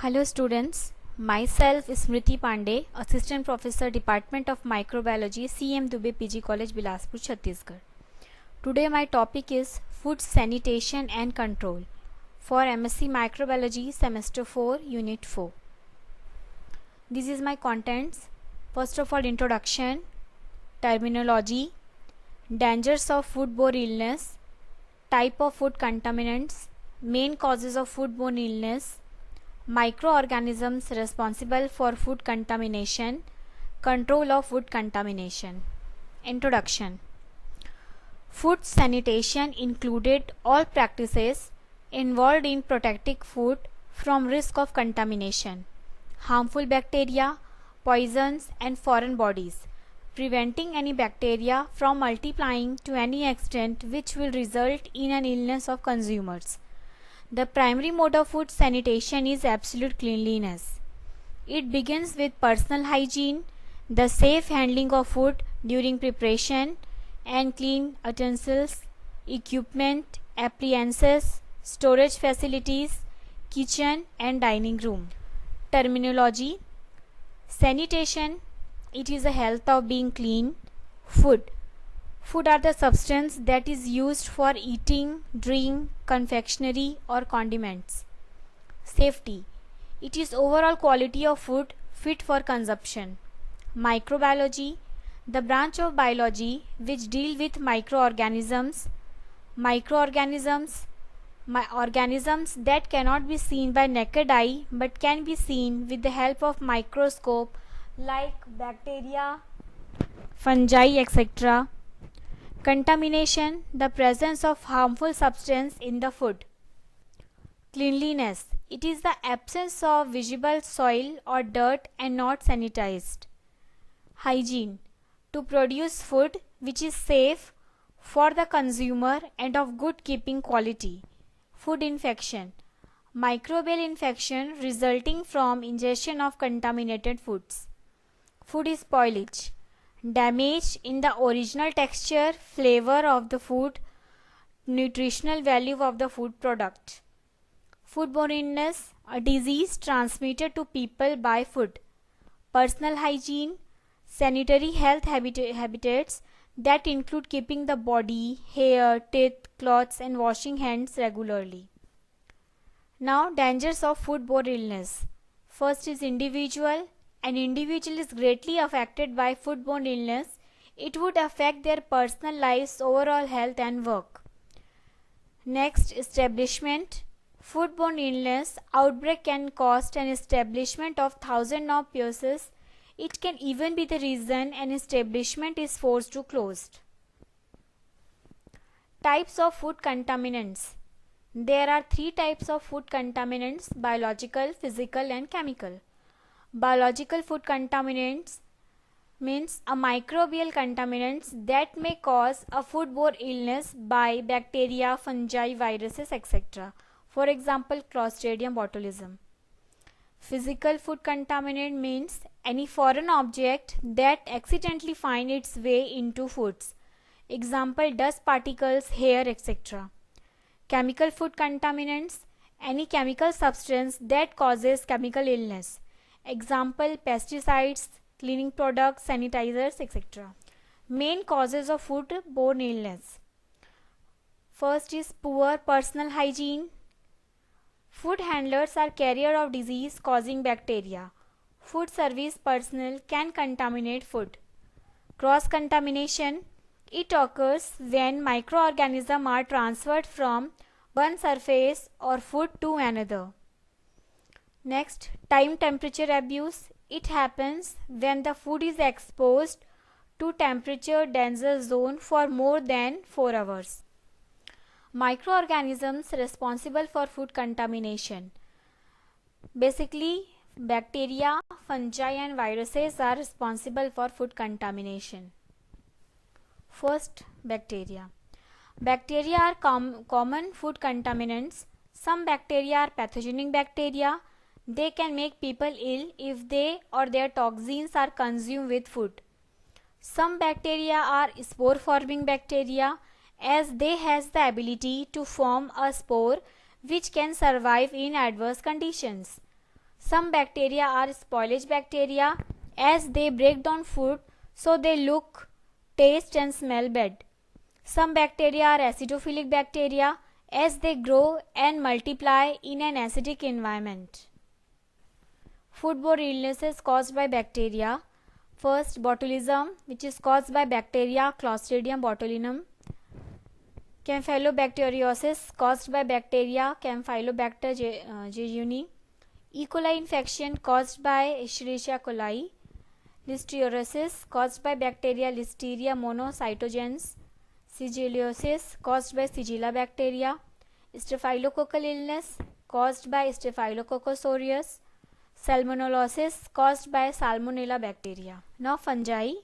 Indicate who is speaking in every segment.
Speaker 1: Hello students, myself Smriti Pandey, Assistant Professor Department of Microbiology, CM Dubey PG College, Bilaspur, Chhattisgarh. Today my topic is Food Sanitation and Control for MSc Microbiology Semester 4 Unit 4. This is my contents. First of all, introduction, terminology, dangers of foodborne illness, type of food contaminants, main causes of foodborne illness, microorganisms responsible for food contamination, control of food contamination. Introduction. Food sanitation included all practices involved in protecting food from risk of contamination, harmful bacteria, poisons and foreign bodies, preventing any bacteria from multiplying to any extent which will result in an illness of consumers. The primary mode of food sanitation is absolute cleanliness. It begins with personal hygiene, the safe handling of food during preparation, and clean utensils, equipment, appliances, storage facilities, kitchen and dining room. Terminology. Sanitation, it is the health of being clean. Food. Food are the substance that is used for eating, drink, confectionery or condiments. Safety. It is overall quality of food fit for consumption. Microbiology. The branch of biology which deal with microorganisms. Microorganisms. Organisms that cannot be seen by naked eye but can be seen with the help of microscope like bacteria, fungi, etc. Contamination, the presence of harmful substance in the food. Cleanliness, it is the absence of visible soil or dirt and not sanitized. Hygiene, to produce food which is safe for the consumer and of good keeping quality. Food infection, microbial infection resulting from ingestion of contaminated foods. Food spoilage, damage in the original texture, flavor of the food, nutritional value of the food product. Foodborne illness, a disease transmitted to people by food. Personal hygiene, sanitary health habitats that include keeping the body, hair, teeth, clothes and washing hands regularly. Now, dangers of foodborne illness. First is individual. An individual is greatly affected by foodborne illness. It would affect their personal lives, overall health and work. Next, establishment. Foodborne illness outbreak can cost an establishment of thousands of pesos. It can even be the reason an establishment is forced to close. Types of food contaminants. There are 3 types of food contaminants: biological, physical and chemical. Biological food contaminants means a microbial contaminants that may cause a foodborne illness by bacteria, fungi, viruses, etc. For example, Clostridium botulism. Physical food contaminant means any foreign object that accidentally find its way into foods. Example, dust particles, hair, etc. Chemical food contaminants, any chemical substance that causes chemical illness. Example, pesticides, cleaning products, sanitizers, etc. Main causes of foodborne illness. First is poor personal hygiene. Food handlers are carrier of disease causing bacteria. Food service personnel can contaminate food. Cross contamination, it occurs when microorganisms are transferred from one surface or food to another. Next, time temperature abuse. It happens when the food is exposed to temperature danger zone for more than 4 hours. Microorganisms responsible for food contamination. Basically, bacteria, fungi and viruses are responsible for food contamination. First, bacteria. Bacteria are common food contaminants. Some bacteria are pathogenic bacteria. They can make people ill if they or their toxins are consumed with food. Some bacteria are spore-forming bacteria as they has the ability to form a spore which can survive in adverse conditions. Some bacteria are spoilage bacteria as they break down food so they look, taste and smell bad. Some bacteria are acidophilic bacteria as they grow and multiply in an acidic environment. Foodborne illnesses caused by bacteria. First, botulism, which is caused by bacteria Clostridium botulinum. Campylobacteriosis, caused by bacteria Campylobacter jejuni. E. coli infection, caused by Escherichia coli. Listeriosis, caused by bacteria Listeria monocytogenes. Sigiliosis, caused by Sigilla bacteria. Staphylococcal illness, caused by Staphylococcus aureus. Salmonellosis, caused by Salmonella bacteria. Now fungi.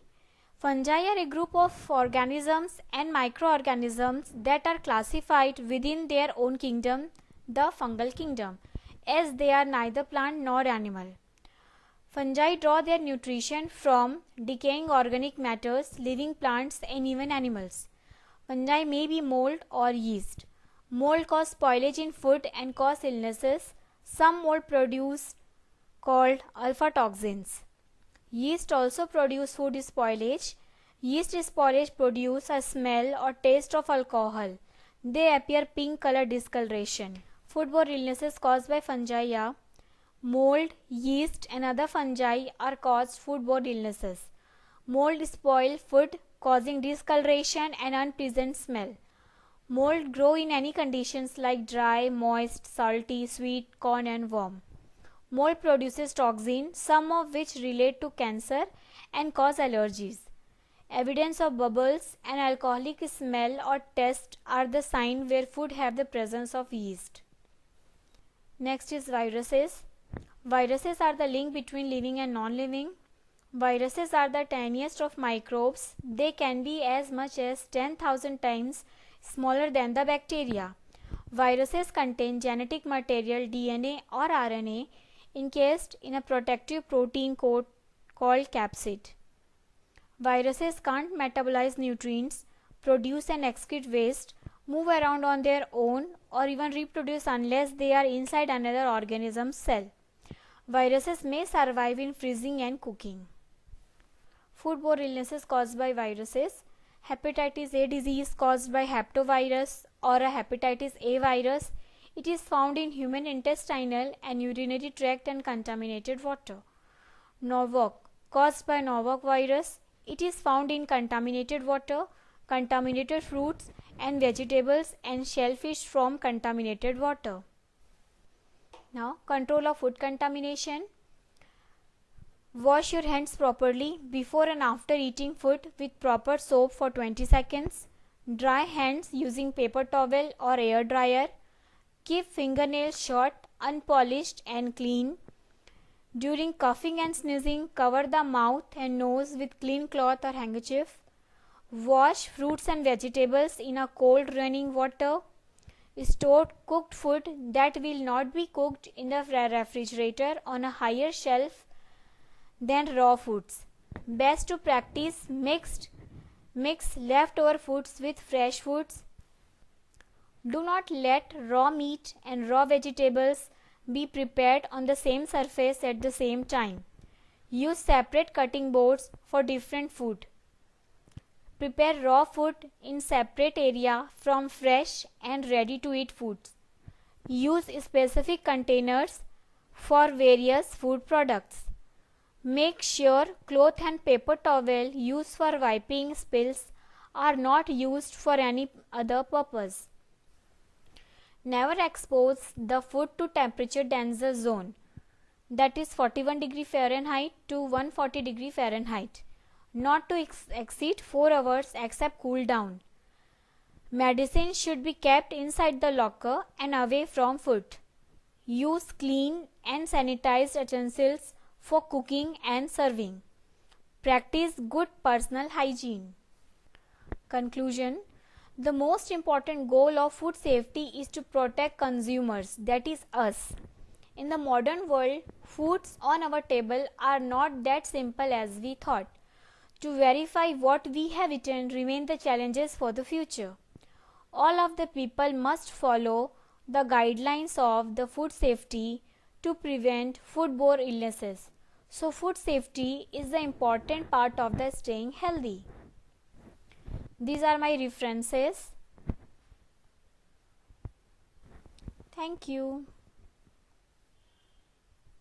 Speaker 1: Fungi are a group of organisms and microorganisms that are classified within their own kingdom, the fungal kingdom, as they are neither plant nor animal. Fungi draw their nutrition from decaying organic matters, living plants and even animals. Fungi may be mold or yeast. Mold cause spoilage in food and cause illnesses. Some mold produce called alpha toxins. Yeast also produce food spoilage. Yeast spoilage produce a smell or taste of alcohol. They appear pink color discoloration. Foodborne illnesses caused by fungi are mold, yeast and other fungi are caused foodborne illnesses. Mold spoil food causing discoloration and unpleasant smell. Mold grow in any conditions like dry, moist, salty, sweet, corn and warm. Mold produces toxins, some of which relate to cancer and cause allergies. Evidence of bubbles and alcoholic smell or taste are the sign where food have the presence of yeast. Next is viruses. Viruses are the link between living and non-living. Viruses are the tiniest of microbes. They can be as much as 10,000 times smaller than the bacteria. Viruses contain genetic material, DNA or RNA, encased in a protective protein coat called capsid. Viruses can't metabolize nutrients, produce and excrete waste, move around on their own or even reproduce unless they are inside another organism's cell. Viruses may survive in freezing and cooking. Foodborne illnesses caused by viruses. Hepatitis A disease caused by hepatovirus or a hepatitis A virus. It is found in human intestinal and urinary tract and contaminated water. Norwalk, caused by Norwalk virus. It is found in contaminated water, contaminated fruits and vegetables and shellfish from contaminated water. Now, control of food contamination. Wash your hands properly before and after eating food with proper soap for 20 seconds. Dry hands using paper towel or air dryer. Keep fingernails short, unpolished and clean. During coughing and sneezing, cover the mouth and nose with clean cloth or handkerchief. Wash fruits and vegetables in a cold running water. Store cooked food that will not be cooked in the refrigerator on a higher shelf than raw foods. Best to practice mix leftover foods with fresh foods. Do not let raw meat and raw vegetables be prepared on the same surface at the same time. Use separate cutting boards for different food. Prepare raw food in separate area from fresh and ready to eat foods. Use specific containers for various food products. Make sure cloth and paper towel used for wiping spills are not used for any other purpose. Never expose the food to temperature danger zone, that is 41 degree Fahrenheit to 140 degree Fahrenheit, not to exceed 4 hours except cool down. Medicine should be kept inside the locker and away from food. Use clean and sanitized utensils for cooking and serving. Practice good personal hygiene. Conclusion. The most important goal of food safety is to protect consumers, that is us. In the modern world, foods on our table are not that simple as we thought. To verify what we have eaten remain the challenges for the future. All of the people must follow the guidelines of the food safety to prevent foodborne illnesses. So food safety is the important part of the staying healthy. These are my references. Thank you.